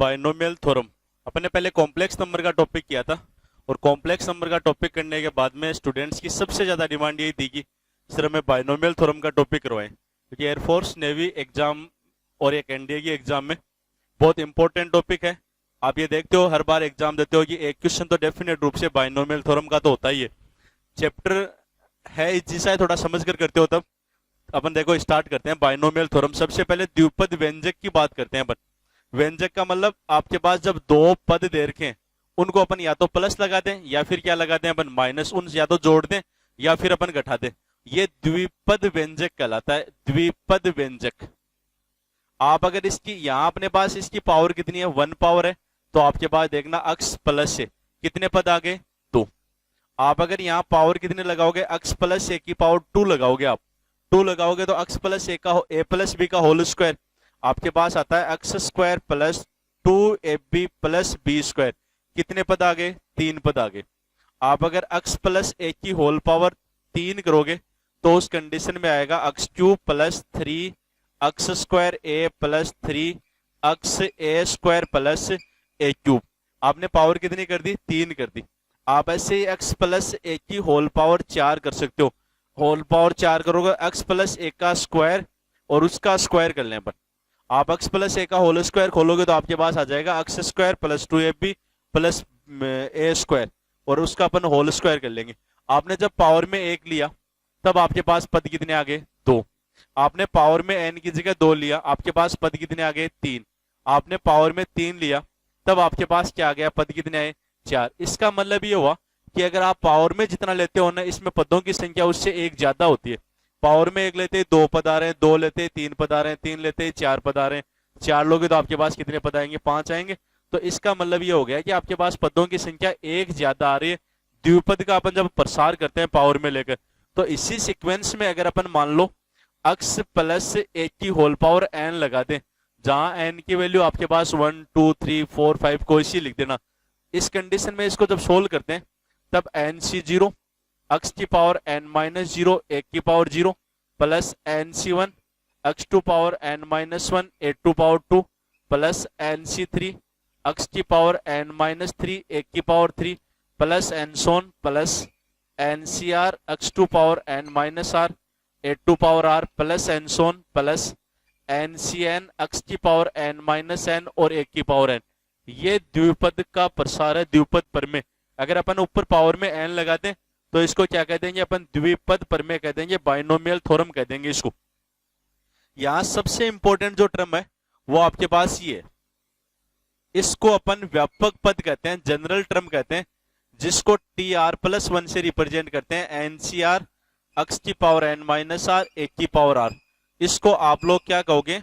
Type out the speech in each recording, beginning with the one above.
Binomial theorem. अपन ने पहले complex number का टॉपिक किया था और कॉम्प्लेक्स नंबर का टॉपिक करने के बाद में स्टूडेंट्स की सबसे ज़्यादा डिमांड यही थी कि सर हमें बाइनोमियल थ्योरम का टॉपिक करवाएं, क्योंकि एयरफोर्स नेवी एग्जाम और एक एनडीए की एग्जाम में बहुत इंपॉर्टेंट टॉपिक है। आप ये देखते हो हर बार एग्जाम देते हो कि एक क्वेश्चन तो डेफिनेट रूप से बाइनोमियल थ्योरम का तो होता ही है। चैप्टर है जिसा है थोड़ा समझ कर करते हो। तब अपन देखो स्टार्ट करते हैं बाइनोमियल थ्योरम। सबसे पहले द्विपद व्यंजक की बात करते हैं अपन। व्यंजक का मतलब आपके पास जब दो पद दे रखे उनको अपन या तो प्लस लगा दें या फिर क्या लगा दें अपन माइनस, उन या तो जोड़ दें या फिर अपन घटा दें। ये द्विपद व्यंजक कहलाता है, द्विपद व्यंजक। आप अगर इसकी यहां अपने पास इसकी पावर कितनी है, 1 पावर है, तो आपके पास देखना अक्स प्लस है कितने पद आ गए, 2। आप अगर यहाँ पावर कितने लगाओगे, अक्स प्लस ए की पावर 2 लगाओगे, आप 2 लगाओगे तो अक्स प्लस ए का ए प्लस बी का होल स्क्वायर आपके पास आता है x square plus 2ab plus b square. कितने पद आ गए, 3 पद आ गए। आप अगर अक्स प्लस ए की होल पावर 3 करोगे तो उस कंडीशन में आएगा अक्स क्यूब प्लस 3 अक्स स्क्वायर ए प्लस 3 अक्स ए स्क्वायर प्लस ए क्यूब। आपने पावर कितनी कर दी, 3 कर दी। आप ऐसे ही एक्स प्लस ए की होल पावर 4 कर सकते हो। होल पावर 4 करोगे एक्स प्लस ए का स्क्वायर और उसका स्क्वायर कर लें अपन। आप एक्स प्लस ए का होल स्क्वायर खोलोगे तो आपके पास आ जाएगा x square plus 2ab plus a square और उसका अपन होल स्क्वायर कर लेंगे। आपने जब पावर में 1 लिया तब आपके पास पद कितने आ गए, 2। आपने पावर में n की जगह 2 लिया, आपके पास पद कितने आ गए, 3। आपने पावर में 3 लिया तब आपके पास क्या आ गया, पद कितने आए, 4। इसका मतलब ये हुआ कि अगर आप पावर में जितना लेते हो ना, इसमें पदों की संख्या उससे 1 ज्यादा होती है। पावर में 1 लेते 2 पद आ रहे हैं, 2 लेते 3 पद आ रहे हैं, 3 लेते 4 पद आ रहे हैं, 4 लोगे तो आपके पास कितने पद आएंगे, 5 आएंगे। तो इसका मतलब ये हो गया कि आपके पास पदों की संख्या 1 ज्यादा आ रही है। द्विपद का अपन जब प्रसार करते हैं पावर में लेकर, तो इसी सिक्वेंस में अगर अपन मान लो एक्स प्लस ए की होल पावर n लगा दें, जहां n की वैल्यू आपके पास 1 2 3 4 5 कोई सी लिख देना। इस कंडीशन में इसको जब सोल्व करते हैं तब nc0 x की पावर n माइनस 0 1 की power 0 plus nc1 x to power n minus 1 8 to power 2 plus nc3 x की पावर n माइनस 3 1 की power 3 plus nson plus ncr x to power n minus r 8 to power r plus nson plus ncn x की power n minus n और 1 की power n। ये द्विपद का प्रसार है, द्विपद प्रमेय। अगर अपन ऊपर पावर में n लगा दें तो इसको क्या कह देंगे अपन, द्विपद प्रमेय कह देंगे, बाइनोमियल थ्योरम कह देंगे इसको। यहां सबसे इंपॉर्टेंट जो टर्म है वो आपके पास ये है, इसको अपन व्यापक पद कहते हैं, जनरल टर्म कहते हैं, जिसको tr+1 से रिप्रेजेंट करते हैं, ncr x की पावर n माइनस r 1 की पावर r। इसको आप लोग क्या कहोगे,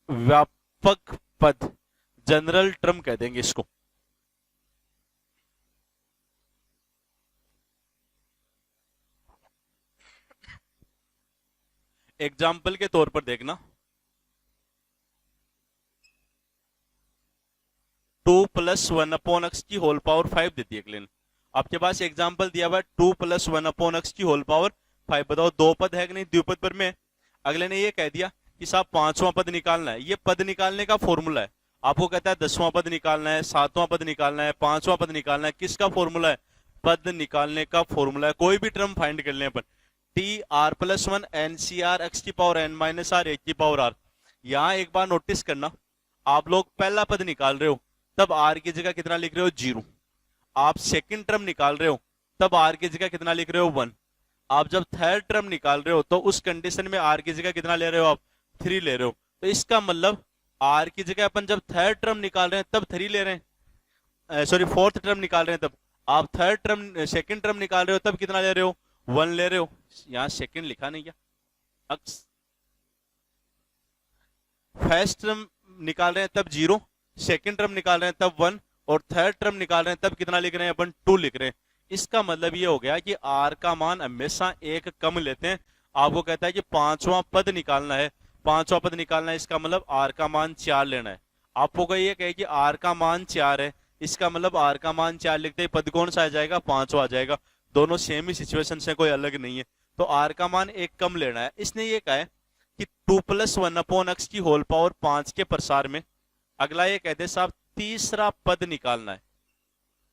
व्यापक पद, जनरल टर्म कह देंगे इसको। एग्जाम्पल के तौर पर देखना, 2 + 1/x की होल पावर 5 देती है क्लिन। आपके पास एग्जाम्पल दिया हुआ है 2 + 1/x की होल पावर 5। बताओ दो पद है कि नहीं, द्विपद पर में। अगले ने ये कह दिया कि साहब 5वां पद निकालना है। ये पद निकालने का फॉर्मूला है। आपको कहता है 10वां पद निकालना है, 7वां पद निकालना है, 5वां पद निकालना है। किसका फॉर्मूला है, पद निकालने का फॉर्मूला है। कोई भी टर्म फाइंड कर लें अपन, tr+1 ncr x की पावर n माइनस r 1 की पावर r। यहां एक बार नोटिस करना, आप लोग पहला पद निकाल रहे हो तब r की जगह कितना लिख रहे हो, 0। आप सेकंड टर्म निकाल रहे हो तब r की जगह कितना लिख रहे हो, 1। आप जब थर्ड टर्म निकाल रहे हो तो उस कंडीशन में r की जगह कितना ले रहे हो, आप 3 ले रहे हो। तो इसका मतलब r की जगह अपन जब थर्ड टर्म निकाल रहे हैं तब 3 ले रहे हैं, सॉरी फोर्थ टर्म निकाल रहे हैं तब। आप थर्ड टर्म सेकंड टर्म निकाल रहे हो तब कितना ले रहे हो, 1 ले रहे हो। यहां सेकंड लिखा नहीं क्या, अक्स फर्स्ट टर्म निकाल रहे हैं तब 0, सेकंड टर्म निकाल रहे हैं तब 1 और थर्ड टर्म निकाल रहे हैं तब कितना लिख रहे हैं अपन, 2 लिख रहे हैं। इसका मतलब ये हो गया कि r का मान हमेशा 1 कम लेते हैं। आपको कहता है कि 5वां पद निकालना है, 5वां पद निकालना है, इसका मतलब r का मान 4 लेना है। आपको कोई ये कहे कि r का मान 4 है, इसका मतलब r का मान 4 लिखते ही पद कौन सा आ जाएगा, 5वां आ जाएगा। दोनों सेम ही सिचुएशन से, कोई अलग नहीं है। तो r का मान 1 कम लेना है। इसने ये कहा है कि 2+1/x की होल पावर 5 के प्रसार में। अगला ये कहते हैं साहब तीसरा पद निकालना है।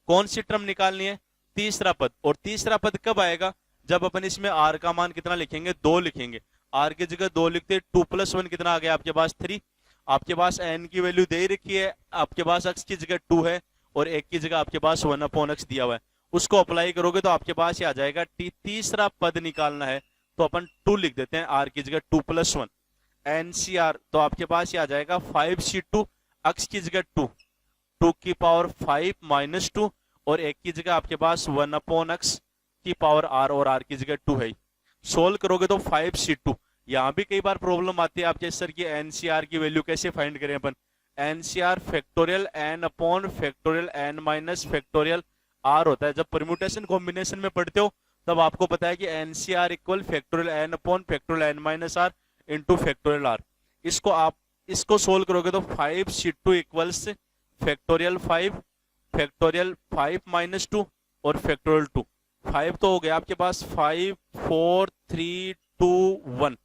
कौन सी टर्म निकालनी है? तीसरा पद। और तीसरा पद कब आएगा? जब अपन इसमें r का मान कितना लिखेंगे? 2 लिखेंगे। r की जगह 2 लिखते, 2+1 कितना आ गया आपके पास? 3। आपके पास n की वैल्यू दे रखी है, आपके पास x की जगह 2 है और 1 की जगह आपके पास 1/x दिया हुआ है। उसको अप्लाई करोगे तो आपके पास ये आ जाएगा तीसरा पद निकालना है तो अपन 2 लिख देते हैं, r की जगह 2+1। NCR तो आपके पास ये आ जाएगा 5c2, x की जगह 2, 2 की पावर 5 - 2 और 1 की जगह आपके पास 1/x की पावर r और r की जगह 2 है। सोल्व करोगे तो 5c2। यहां भी कई बार प्रॉब्लम आती है आपके सर की एनसीआर की वैल्यू कैसे फाइंड करें अपन? NCR factorial n upon factorial n minus factorial r होता है। जब परम्यूटेशन कॉम्बिनेशन में पढ़ते हो तब आपको पता है कि NCR equal factorial n upon factorial n minus r into factorial r। इसको सोल्व करोगे तो 5c2 इक्वल्स फैक्टोरियल 5 फैक्टोरियल 5 - 2 और फैक्टोरियल 2। 5 तो हो गया आपके पास 5 4 3 2 1,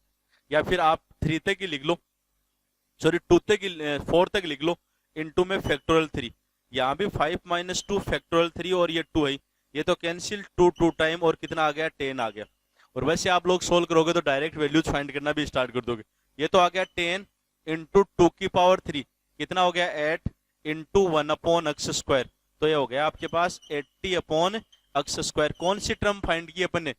या फिर आप 3 तक ही लिख लो, सॉरी 2 तक 4 तक लिख लो, इनटू में फैक्टोरियल 3। यहाँ भी 5 - 2 फैक्टोरियल 3 और ये 2 है, ये तो कैंसिल 2 टाइम और कितना आ गया? 10 आ गया। और वैसे आप लोग सोल्व करोगे तो डायरेक्ट वैल्यूज फाइंड करना भी स्टार्ट कर दोगे। ये तो आ गया 10 इंटू 2 की पावर 3 कितना हो गया? 8 इंटू 1/x²। तो ये हो गया आपके पास 80/x²। कौन सी टर्म फाइंड की अपन ने?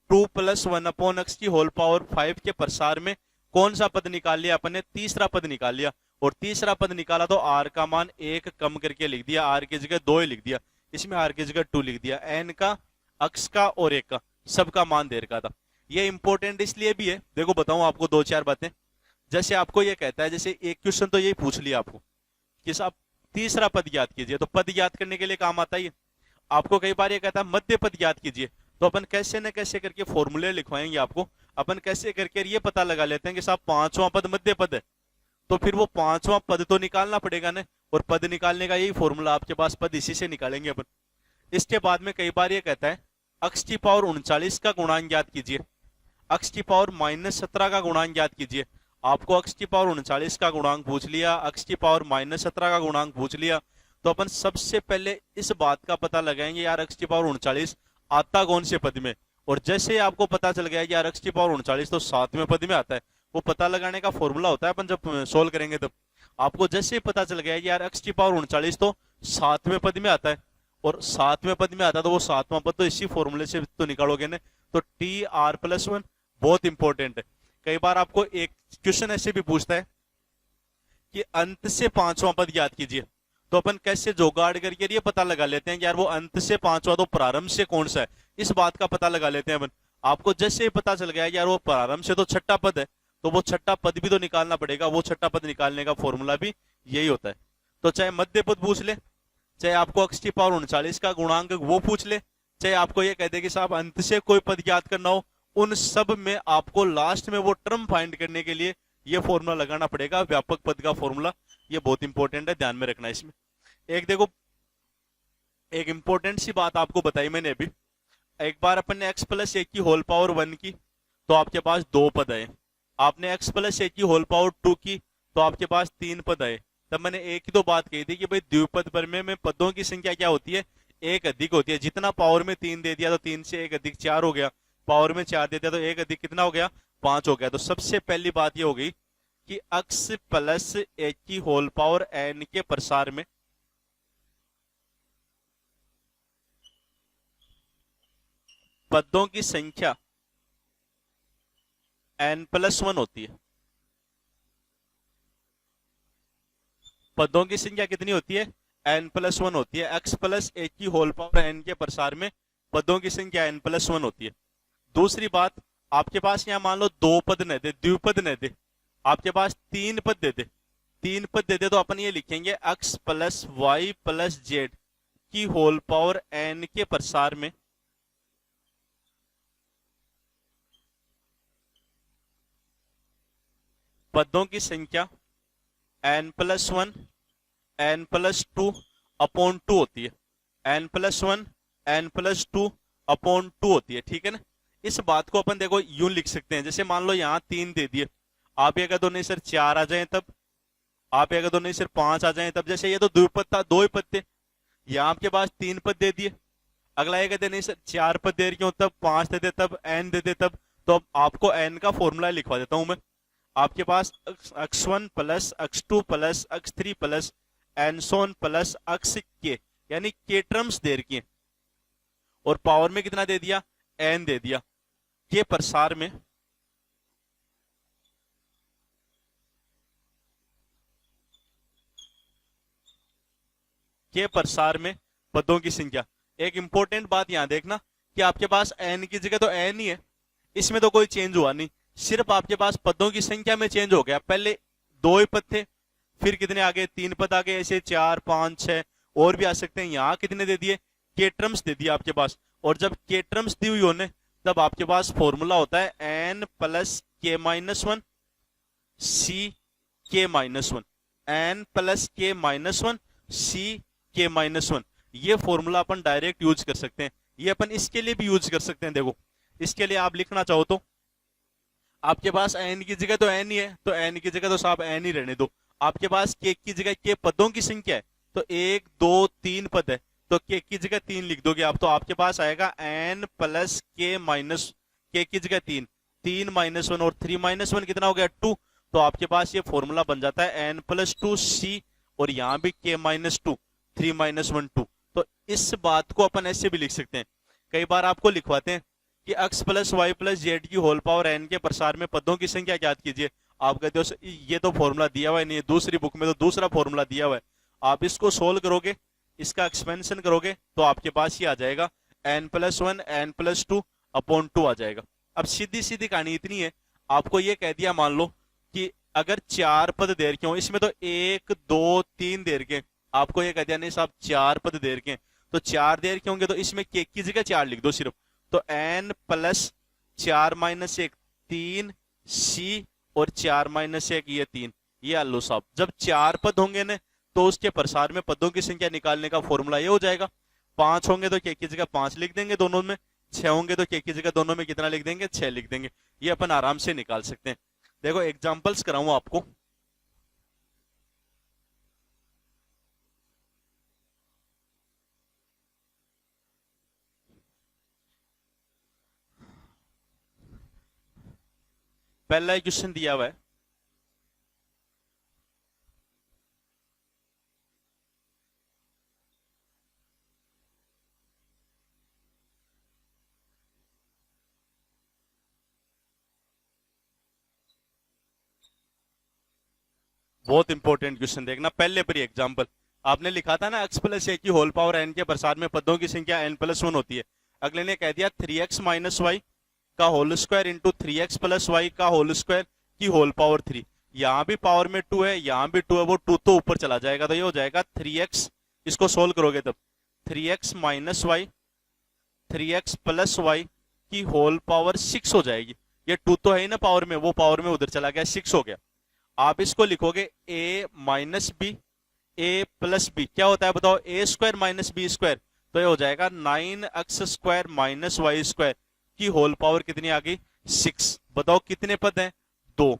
2+1/x की होल पावर 5 के प्रसार में कौन सा पद निकाल लिया अपन ने? तीसरा पद निकाल लिया। और तीसरा पद निकाला तो r का मान 1 कम करके लिख दिया, r की जगह 2 ही लिख दिया, इसमें r की जगह 2 लिख दिया। n का, x का और 1 का सबका मान दे रखा था। ये इंपॉर्टेंट इसलिए भी है, देखो बताऊं आपको 2-4 बातें। जैसे आपको ये कहता है, जैसे एक क्वेश्चन तो यही पूछ लिया आपको कि साहब तीसरा पद याद कीजिए, तो पद याद करने के लिए काम आता है। आपको कई बार ये कहता है मध्य पद याद कीजिए, तो अपन कैसे न कैसे करके फॉर्मूले लिखवाएंगे आपको। अपन कैसे करके ये पता लगा लेते हैं कि साहब 5वां पद मध्य पद है, तो फिर वो 5वां पद तो निकालना पड़ेगा ना। और पद निकालने का यही फॉर्मूला आपके पास, पद इसी से निकालेंगे अपन। इसके बाद में कई बार ये कहता है x की पावर 39 का गुणांक याद कीजिए, x की पावर -17 का गुणांक याद कीजिए। आपको x की पावर 39 का गुणांक पूछ लिया, x की पावर -17 का गुणांक पूछ लिया, तो अपन सबसे पहले इस बात का पता लगाएंगे यार x की पावर 39 आता कौन से पद में। और जैसे आपको पता चल गया कि यार x की पावर 39 तो 7वें पद में आता है, वो पता लगाने का फॉर्मूला होता है अपन जब सोल्व करेंगे तब। आपको जैसे ही पता चल गया कि यार x की पावर 39 तो 7वें पद में आता है, और 7वें पद में आता है तो वो 7वां पद तो इसी फॉर्मूले से तो निकालोगे ना। तो TR+1 बहुत इंपॉर्टेंट है। कई बार आपको एक क्वेश्चन ऐसे भी पूछता है कि अंत से 5वां पद याद कीजिए, तो अपन कैसे जोगाड़ करके ये पता लगा लेते हैं कि यार वो अंत से 5वां तो प्रारंभ से कौन सा है, इस बात का पता लगा लेते हैं अपन। आपको जैसे ही पता चल गया यार वो प्रारंभ से तो 6ठा पद है, तो वो 6ठा पद भी तो निकालना पड़ेगा। वो 6ठा पद निकालने का फॉर्मूला भी यही होता है। तो चाहे मध्य पद पूछ ले, चाहे आपको x की पावर 39 का गुणांक वो पूछ ले, चाहे आपको ये कह दे कि साहब अंत से कोई पद याद करना हो, उन सब में आपको लास्ट में वो टर्म फाइंड करने के लिए ये फॉर्मूला लगाना पड़ेगा, व्यापक पद का फॉर्मूला। ये बहुत इंपॉर्टेंट है, ध्यान में रखना इसमें। एक देखो, एक इंपॉर्टेंट सी बात आपको बताई मैंने अभी। एक बार अपन ने x+1 की होल पावर 1 की तो आपके पास 2 पद आए। आपने x+1 की होल पावर 2 की तो आपके पास 3 पद आए। तब मैंने एक ही तो बात कही थी कि भाई द्विपद पर में पदों की संख्या क्या होती है? 1 अधिक होती है। जितना पावर में 3 दे दिया तो 3 से 1 अधिक 4 हो गया, पावर में 4 दे दिया तो 1 अधिक कितना हो गया? 5 हो गया। तो सबसे पहली बात ये हो गई कि x+1 की होल पावर n के प्रसार में पदों की संख्या n+1 होती है। पदों की संख्या कितनी होती है? n+1 होती है। x+1 की होल पावर n के प्रसार में पदों की संख्या n+1 होती है। दूसरी बात, आपके पास यहां मान लो 2 पद न दे, द्विपद न दे, आपके पास 3 पद दे दे। 3 पद दे दे तो अपन ये लिखेंगे x+y+z की होल पावर n के प्रसार में पदों की संख्या n+1 n+2/2 होती है। n+1 n+2/2 होती है, ठीक है ना। इस बात को अपन देखो यूं लिख सकते हैं, जैसे मान लो यहां 3 दे दिए, आप ये कह दो नहीं सर 4 आ जाए तब, आप ये कह दो नहीं सर 5 आ जाए तब। जैसे ये तो द्विपद था, 2 ही पद थे, यहाँ आपके पास 3 पद दे दिए। अगला ये कहते नहीं सर 4 पद दे रही हूं तब, 5 दे दे तब, n दे दे तब। तो अब आपको n का फॉर्मूला लिखवा देता हूं मैं। आपके पास x1 plus x2 plus x3 plus n plus x यानी k टर्म्स दे रखी है, और पावर में कितना दे दिया, n दे दिया। के प्रसार में पदों की संख्या। एक इंपॉर्टेंट बात यहां देखना कि आपके पास n की जगह तो n ही है, इसमें तो कोई चेंज हुआ नहीं, सिर्फ आपके पास पदों की संख्या में चेंज हो गया। पहले 2 ही पद थे, फिर कितने आ गए, 3 पद आ गए, ऐसे 4 5 6 और भी आ सकते हैं। यहां कितने दे दिए, के टर्म्स दे दिया आपके पास। और जब के टर्म्स दी हुई होने तब आपके पास फॉर्मूला होता है n प्लस के माइनस 1 सी के माइनस 1, n प्लस के माइनस 1 सी के माइनस 1। ये फॉर्मूला अपन डायरेक्ट यूज कर सकते हैं, ये अपन इसके लिए भी यूज कर सकते हैं। देखो इसके लिए आप लिखना चाहो तो आपके पास n की जगह तो n ही है, तो n की जगह तो साहब n ही रहने दो। आपके पास k की जगह के पदों की संख्या है, तो 1 2 3 पद है, तो k की जगह 3 लिख दोगे आप, तो आपके पास आएगा n प्लस के माइनस, के की जगह 3, 3 माइनस 1 और 3 माइनस 1 कितना हो गया 2। तो आपके पास ये फॉर्मूला बन जाता है n प्लस 2 सी, और यहां भी k माइनस 2, 3 माइनस 1 2। तो इस बात को अपन ऐसे भी लिख सकते हैं। कई बार आपको लिखवाते हैं कि x plus y plus z की होल पावर n के प्रसार में पदों की संख्या ज्ञात कीजिए। आप कहते हो ये तो फॉर्मूला दिया हुआ है, नहीं दूसरी बुक में तो दूसरा फॉर्मूला दिया हुआ है। आप इसको सोल्व करोगे, इसका एक्सपेंशन करोगे, तो आपके पास ये आ जाएगा n plus 1 n plus 2 upon 2 आ जाएगा। अब सीधी सीधी कहानी इतनी है, आपको ये कह दिया मान लो कि अगर 4 पद दे रखे हो, इसमें तो 1 2 3 दे रखे, आपको ये कह दिया नहीं साहब 4 पद दे रखे, तो 4 दे रखे होंगे तो इसमें के की जगह 4 लिख दो सिर्फ। तो n प्लस 4 माइनस 1 3 सी, और 4 माइनस 1 ये 3, ये आलो साहब। जब 4 पद होंगे ना तो उसके प्रसार में पदों की संख्या निकालने का फॉर्मूला ये हो जाएगा। 5 होंगे तो के की जगह 5 लिख देंगे दोनों में, 6 होंगे तो के की जगह दोनों में कितना लिख देंगे, 6 लिख देंगे। ये अपन आराम से निकाल सकते हैं। देखो एग्जाम्पल्स कराऊं आपको। पहला क्वेश्चन दिया हुआ है, बहुत इंपॉर्टेंट क्वेश्चन देखना। पहले पर एग्जांपल आपने लिखा था ना x प्लस ए की होल पावर n के प्रसार में पदों की संख्या n प्लस 1 होती है। अगले ने कह दिया 3x माइनस वाई का whole square into 3x plus y का होल स्क्वायर की होल पावर 3। यहाँ भी पावर में 2 है, यहाँ भी 2 है, वो 2 तो ऊपर चला जाएगा, तो ये हो जाएगा 3x, इसको सोल्व करोगे तब 3x minus y 3x plus y की होल पावर 6 हो जाएगी। ये 2 तो है ही ना पावर में, वो पावर में उधर चला गया, 6 हो गया। आप इसको लिखोगे a minus b a plus b, क्या होता है बताओ, a square minus b square, तो ये हो जाएगा 9x square minus y square की होल पावर कितनी आ गई 6। बताओ कितने पद हैं, 2,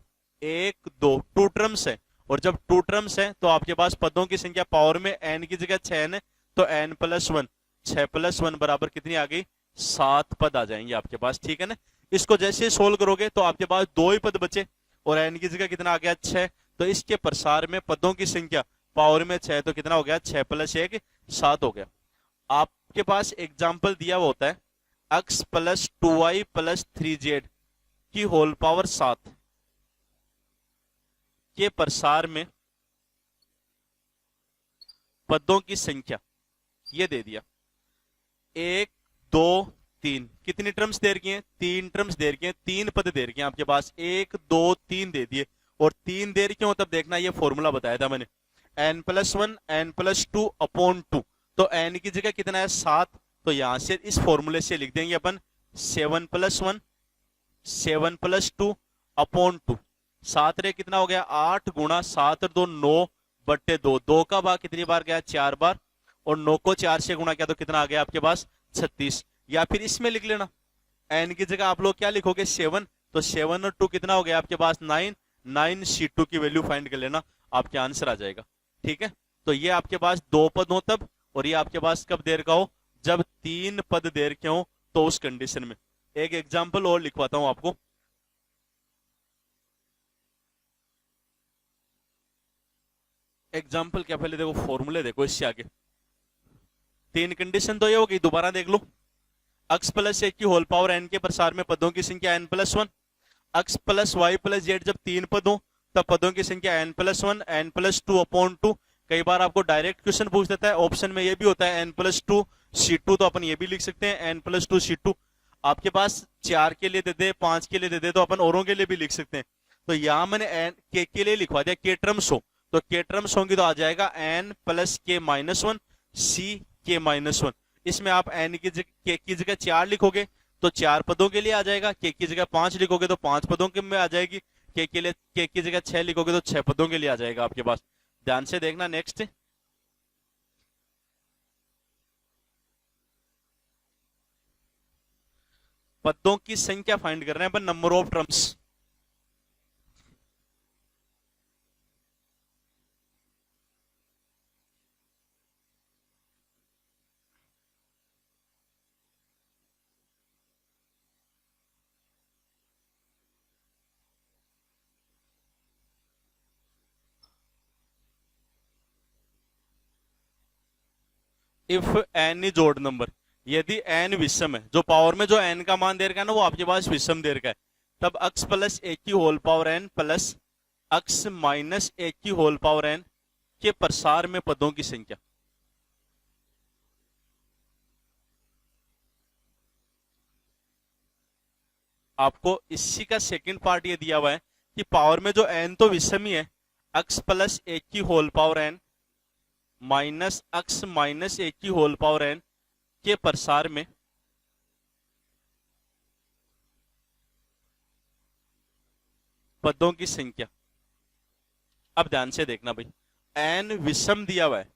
1 2, 2 टर्म्स है, और जब 2 टर्म्स है तो आपके पास पदों की संख्या पावर में n की जगह 6 है, तो n प्लस 1, 6 प्लस 1 बराबर कितनी आ गई, 7 पद आ जाएंगे आपके पास, ठीक है ना। इसको जैसे सोल्व करोगे तो आपके पास 2 ही पद बचे, और n की जगह कितना आ गया 6, तो इसके प्रसार में पदों की संख्या पावर में 6, तो कितना हो गया 6 प्लस 1 7 हो गया। आपके पास एग्जाम्पल दिया हुआ होता है x plus 2y plus 3z की होल पावर 7 के प्रसार में पदों की संख्या, ये दे दिया 1 2 3, कितनी टर्म्स दे रखी हैं, 3 टर्म्स दे रखी हैं, 3 पद दे रखे हैं आपके पास, 1 2 3 दे दिए, और 3 दे रखे हो तब देखना ये फॉर्मूला बताया था मैंने, n plus 1 n plus 2 upon 2, तो n की जगह कितना है 7, तो यहां से इस फॉर्मूले से लिख देंगे अपन 7 प्लस 1 7 प्लस 2 अपॉन 2, 7 रे कितना हो गया 8 गुणा 7 2 9 बट्टे 2, 2 का भाग कितनी बार गया 4 बार, और 9 को 4 से गुणा किया तो कितना आ गया आपके पास 36। या फिर इसमें लिख लेना n की जगह आप लोग क्या लिखोगे 7, तो 7 और 2 कितना हो गया आपके पास 9, 9c2 की वैल्यू फाइंड कर लेना, आपके आंसर आ जाएगा। ठीक है, तो ये आपके पास दो पद हो तब, और ये आपके पास कब दे रखा हो, जब तीन पद दे रखे हो, तो उस कंडीशन में। एक एग्जाम्पल और लिखवाता हूं आपको। एग्जाम्पल क्या, पहले देखो फॉर्मूले देखो इससे आगे। तीन कंडीशन तो ये होगी, दोबारा देख लो। x प्लस एक की होल पावर n के प्रसार में पदों की संख्या n plus one. x plus y plus z जब तीन पद हो तब पदों की संख्या n plus one, n plus two upon two. कई बार आपको डायरेक्ट क्वेश्चन पूछ देता है, ऑप्शन में ये भी होता है n plus two C two, तो अपन ये भी लिख सकते हैं n plus two C two. आपके पास चार के लिए दे दे, पांच के लिए दे दे, तो अपन औरों के लिए भी लिख सकते हैं। तो यहां मैंने एन के लिए लिखवा दिया, के टर्म्स हो, तो के टर्म्स होंगी तो आ जाएगा n प्लस के माइनस वन सी के माइनस वन। इसमें आप n की जगह, के की जगह चार लिखोगे तो चार पदों के लिए आ जाएगा, के की जगह पांच लिखोगे तो पांच पदों के में आ जाएगी, के की जगह छह लिखोगे तो छह पदों के लिए आ जाएगा आपके पास। ध्यान से देखना। नेक्स्ट, पदों की संख्या फाइंड कर रहे हैं अपन, number of terms. If n is odd number, यदि n विषम है, जो पावर में जो n का मान दे रखा है ना वो आपके पास विषम दे रखा है, तब x प्लस एक की whole power n plus x minus एक की होल पावर n के प्रसार में पदों की संख्या। आपको इसी का सेकंड पार्ट ये दिया हुआ है कि पावर में जो n तो विषम ही है, x प्लस एक की whole power n minus x minus एक की होल पावर n के प्रसार में पदों की संख्या। अब ध्यान से देखना भाई, n विषम दिया हुआ है,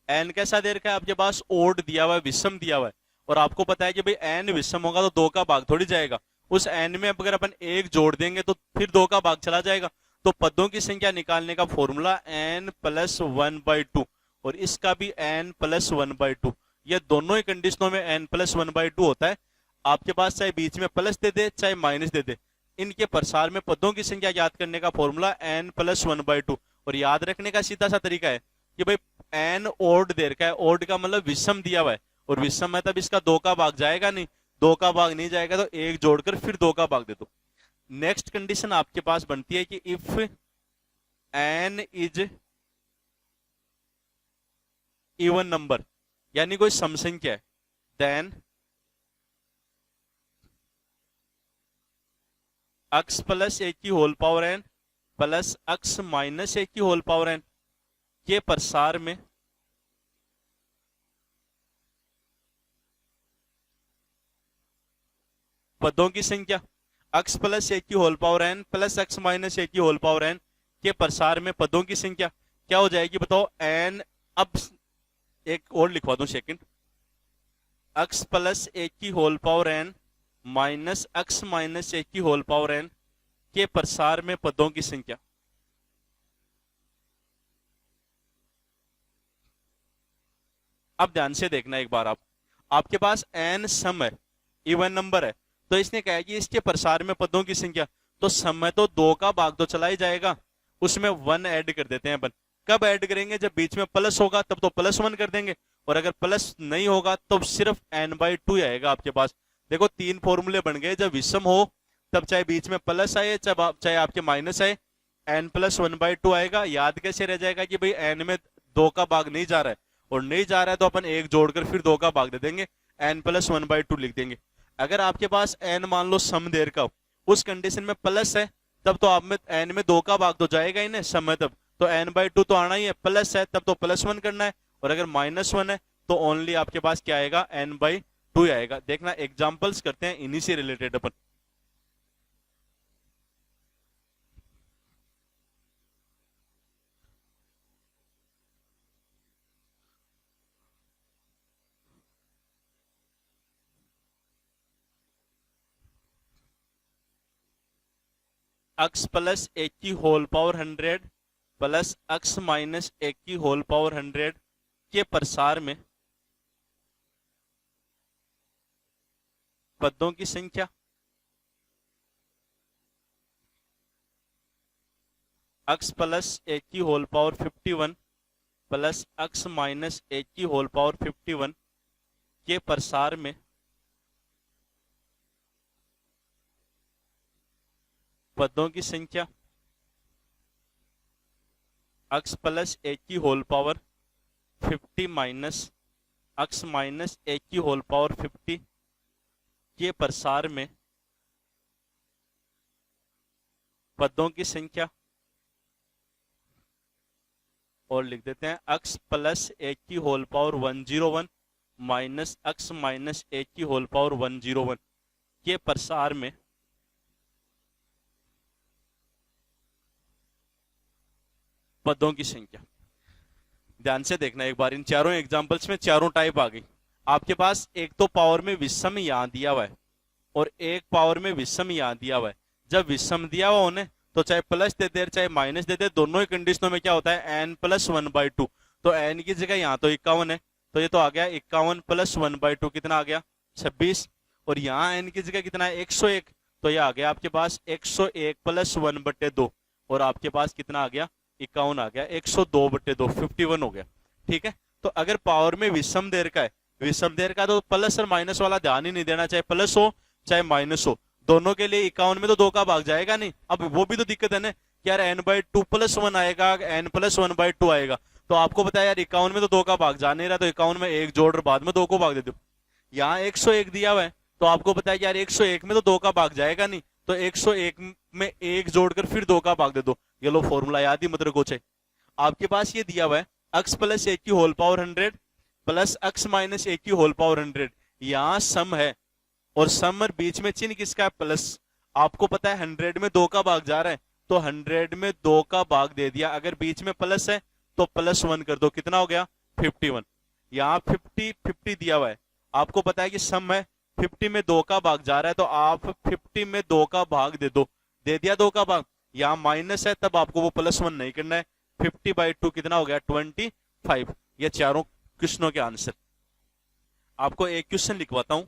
n कैसा दे रखा है आपके पास, ओड दिया हुआ है, विषम दिया हुआ है, और आपको पता है कि भाई n विषम होगा तो दो का भाग थोड़ी जाएगा, उस n में अगर अपन एक जोड़ देंगे तो फिर दो का भाग चला जाएगा। तो पदों की संख्या निकालने का formula n plus one by two, और इसका भी n plus one by two. ये दोनों ही कंडीशनों में n plus one by two होता है। आपके पास चाहे बीच में प्लस दे दे चाहे माइनस दे दे, इनके प्रसार में पदों की संख्या याद करने का formula n plus one by two. और याद रखने का सीधा सा तरीका है कि भाई n ओड दे रखा है, ओड का मतलब विषम दिया हुआ है, और विषम है तब इसका दो का भाग जाएगा नहीं, दो का भाग नहीं जाएगा तो एक जोड़कर फिर दो का भाग दे दो। नेक्स्ट कंडीशन आपके पास बनती है कि if n is even number, यानी कोई सम संख्या है, देन x प्लस एक की whole power n plus x minus एक की होल पावर n के प्रसार में पदों की संख्या। x प्लस एक की whole power n plus x minus एक की होल पावर n के प्रसार में पदों की संख्या क्या हो जाएगी बताओ, n। अब एक और लिखवा दूं सेकंड, x प्लस एक की whole power n minus x minus एक की होल पावर n के प्रसार में पदों की संख्या। अब ध्यान से देखना एक बार, आपके पास n सम है, इवन नंबर है, तो इसने कहा कि इसके प्रसार में पदों की संख्या, तो सम है तो दो का भाग तो चला ही जाएगा, उसमें वन ऐड कर देते हैं अपन। कब ऐड करेंगे, जब बीच में प्लस होगा तब तो प्लस वन कर देंगे, और अगर प्लस नहीं होगा तो सिर्फ n बाई टू आएगा आपके पास। देखो तीन फॉर्मूले बन गए, जब विषम हो तब चाहे बीच में प्लस आए चाहे आपके माइनस आए, n plus one by two आएगा। याद कैसे रह जाएगा कि भाई n में दो का भाग नहीं जा रहा है, और नहीं जा रहा है तो अपन एक जोड़कर फिर दो का भाग दे देंगे, n plus one by two लिख देंगे। अगर आपके पास n मान लो सम देर का, उस कंडीशन में प्लस है, तब तो आप में n में दो का भाग तो जाएगा ही ना, सम है तब तो n बाई टू तो आना ही है, प्लस है तब तो प्लस वन करना है, और अगर माइनस वन है तो ओनली आपके पास क्या आएगा, n बाई टू आएगा। देखना एग्जाम्पल्स करते हैं इन्हीं से रिलेटेड अपन। x प्लस 1 की whole power 100 plus x minus 1 की होल पावर 100 के प्रसार में पदों की संख्या x प्लस 1 की whole power 51 plus x minus 1 की होल पावर 51 के प्रसार में पदों की संख्या x प्लस 1 की whole power 50 minus x minus 1 की होल पावर 50 के प्रसार में पदों की संख्या, और लिख देते हैं x प्लस 1 की whole power 101 minus x minus 1 की होल पावर 101 के प्रसार में पदों की संख्या। ध्यान से देखना एक बार, इन चारों एग्जांपल्स में चारों टाइप आ गई। आपके पास एक तो पावर में विषम यहां दिया हुआ है और एक पावर में विषम यहां दिया हुआ है। जब विषम दिया हुआ होने तो चाहे प्लस दे दे चाहे माइनस दे दे, दोनों ही कंडीशनों में क्या होता है n प्लस 1/2। तो n की जगह यहाँ तो 51 है, तो ये तो आ गया 51 प्लस 1/2 कितना आ गया 26। और यहाँ n की जगह कितना है 101, तो ये आ गया आपके पास 101 प्लस 1/2 और आपके पास कितना आ गया 51 आ गया 102/2 51 हो गया। ठीक है, तो अगर पावर में विषम देर का है, विषम देर का तो प्लस और माइनस वाला ध्यान ही नहीं देना, चाहे प्लस हो चाहे माइनस हो, दोनों के लिए 51 में तो 2 का भाग जाएगा नहीं। अब वो भी तो दिक्कत है ना कि यार n/2 प्लस 1 आएगा, n प्लस 1/2 आएगा, तो आपको पता है यार 51 में तो 2 का भाग जा नहीं रहा, तो 51 में 1 जोड़ और बाद में 2 को भाग दे दो। यहाँ 101 दिया हुआ है तो आपको पता है कि यार 101 में तो 2 का भाग जाएगा नहीं, तो 101 में 1 जोड़कर फिर 2 का भाग दे दो। ये लो फॉर्मूला याद ही मत रखो। आपके पास ये दिया हुआ है x प्लस 1 की whole power 100 plus x minus 1 की होल पावर 100, यहाँ सम है और सम और बीच में चिन्ह किसका है प्लस। आपको पता है 100 में 2 का भाग जा रहा है, तो 100 में 2 का भाग दे दिया। अगर बीच में प्लस है तो प्लस 1 कर दो, कितना हो गया 51। यहाँ 50 50 दिया हुआ है, आपको पता है कि सम है 50 में 2 का भाग जा रहा है, तो आप 50 में 2 का भाग दे दो, दे दिया 2 का भाग। यहाँ माइनस है तब आपको वो प्लस 1 नहीं करना है। 50/2 कितना हो गया 25। ये चारों क्वेश्चनों के आंसर। आपको एक क्वेश्चन लिखवाता हूं,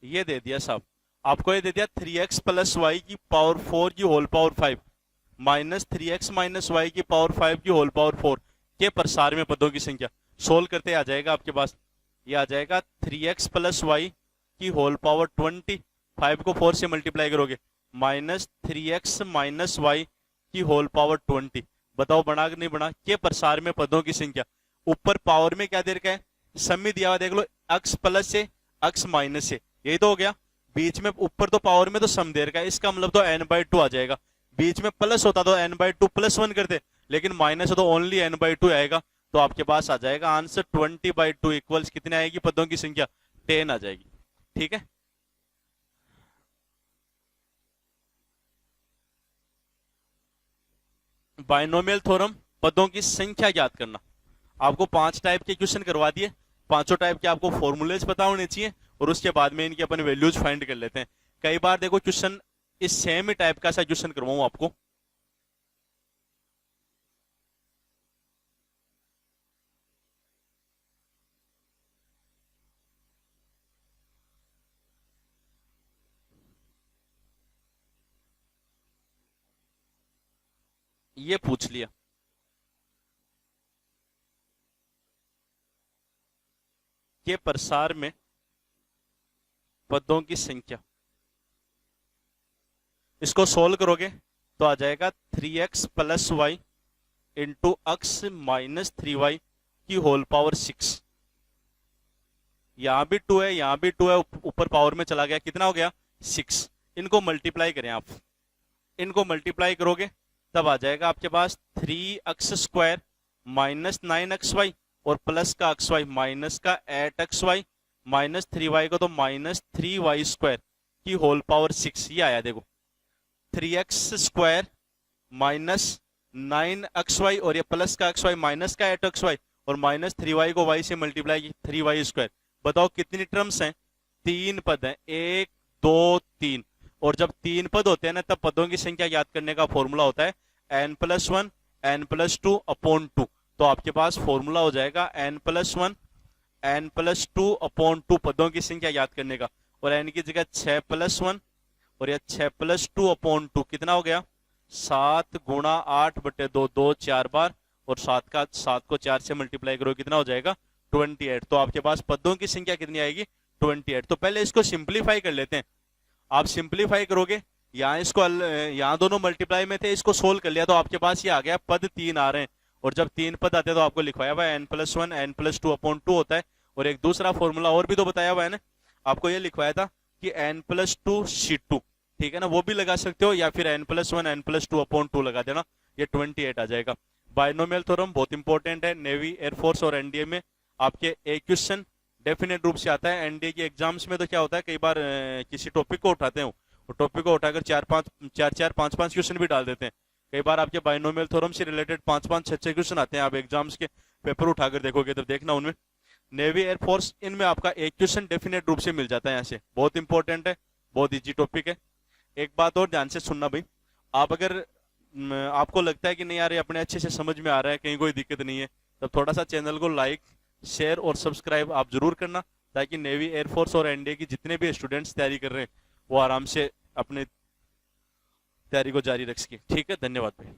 ये दे दिया साहब, आपको ये दे दिया 3x प्लस वाई की पावर 4 की whole power 5 minus 3x minus y की पावर 5 की होल पावर 4 के प्रसार में पदों की संख्या। सोल्व करते आ जाएगा आपके पास, ये आ जाएगा 3x प्लस वाई की होल पावर 20, 5 को 4 से मल्टीप्लाई करोगे, माइनस 3x माइनस वाई की होल पावर 20। बताओ बना कि नहीं बना, के प्रसार में पदों की संख्या। ऊपर पावर में क्या दे रखा है, समी दिया हुआ देख लो, x प्लस से x माइनस से, यही तो हो गया। बीच में ऊपर तो पावर में तो सम दे रखा है, इसका मतलब तो n/2 आ जाएगा। बीच में प्लस होता तो n/2 प्लस 1 करते, लेकिन माइनस हो तो ओनली n/2 आएगा। तो आपके पास आ जाएगा आंसर 20/2 इक्वल्स कितने आएगी पदों की संख्या 10 आ जाएगी। ठीक है, बाइनोमियल थ्योरम पदों की संख्या ज्ञात करना। आपको 5 टाइप के क्वेश्चन करवा दिए, पांचों टाइप के आपको फॉर्मूलेज पता होने चाहिए और उसके बाद में इनके अपन वैल्यूज फाइंड कर लेते हैं। कई बार देखो क्वेश्चन इस सेम ही टाइप का सा क्वेश्चन करवाऊं आपको, ये पूछ लिया के प्रसार में पदों की संख्या, इसको सोल्व करोगे तो आ जाएगा 3x plus y into x minus 3y की होल पावर 6। यहां भी 2 है, यहां भी 2 है, ऊपर पावर में चला गया, कितना हो गया 6। इनको मल्टीप्लाई करें आप, इनको मल्टीप्लाई करोगे तब आ जाएगा आपके पास 3x² माइनस 9xy और प्लस का xy माइनस का 8xy माइनस 3y को तो माइनस 3y² की होल पावर 6। ये आया देखो 3x² माइनस 9xy और ये प्लस का xy माइनस का 8xy और माइनस 3y को y से मल्टीप्लाई की 3y²। बताओ कितनी टर्म्स हैं? 3 पद हैं, 1 2 3। और जब 3 पद होते हैं ना तब पदों की संख्या याद करने का फॉर्मूला होता है n+1 n+2 अपॉन 2। तो आपके पास फॉर्मूला हो जाएगा n+1 n+2 अपॉन 2 पदों की संख्या याद करने का। और n की जगह 6+1 और यह 6+2 अपॉन 2 कितना हो गया? 7 गुणा 8/2 2 4 बार और 7 को 4 से मल्टीप्लाई करो कितना हो जाएगा? 28। तो आपके पास पदों की संख्या कितनी आएगी? 28। तो पहले इसको सिंप्लीफाई कर लेते हैं। आप सिंप्लीफाई करोगे, यहाँ दोनों मल्टीप्लाई में थे, इसको सोल्व कर लिया तो आपके पास ये आ गया पद 3 आ रहे हैं। और जब 3 पद आते हैं तो आपको लिखवाया हुआ है n+1 n+2 अपॉन 2 होता है। और एक दूसरा फॉर्मूला और भी तो बताया हुआ है ना, आपको ये लिखवाया था कि n+2 C2, ठीक है ना, वो भी लगा सकते हो या फिर n+1 n+2 अपॉन 2 लगा देना, ये 28 आ जाएगा। बाइनोमियल थ्योरम बहुत इंपॉर्टेंट है, नेवी, एयरफोर्स और एनडीए में आपके एक क्वेश्चन डेफिनेट रूप से आता है। एनडीए की एग्जाम्स में तो क्या होता है, कई बार किसी टॉपिक को उठाते हैं, वो टॉपिक को उठाकर 4-5 क्वेश्चन भी डाल देते हैं। कई बार आपके बाइनोमियल थ्योरम से रिलेटेड 5-5 6 क्वेश्चन आते हैं। आप एग्जाम्स के पेपर उठाकर देखोगे तो देखना उनमें नेवी, एयरफोर्स, इनमें आपका एक क्वेश्चन डेफिनेट रूप से मिल जाता है। यहाँ से बहुत इंपॉर्टेंट है, बहुत ईजी टॉपिक है। एक बात और ध्यान से सुनना भाई, आप अगर आपको लगता है कि नहीं यार ये अपने अच्छे से समझ में आ रहा है, कहीं कोई दिक्कत नहीं है, तब थोड़ा सा चैनल को लाइक, शेयर और सब्सक्राइब आप जरूर करना, ताकि नेवी, एयरफोर्स और एनडीए की जितने भी स्टूडेंट्स तैयारी कर रहे हैं वो आराम से अपने तैयारी को जारी रख सके। ठीक है, धन्यवाद भाई।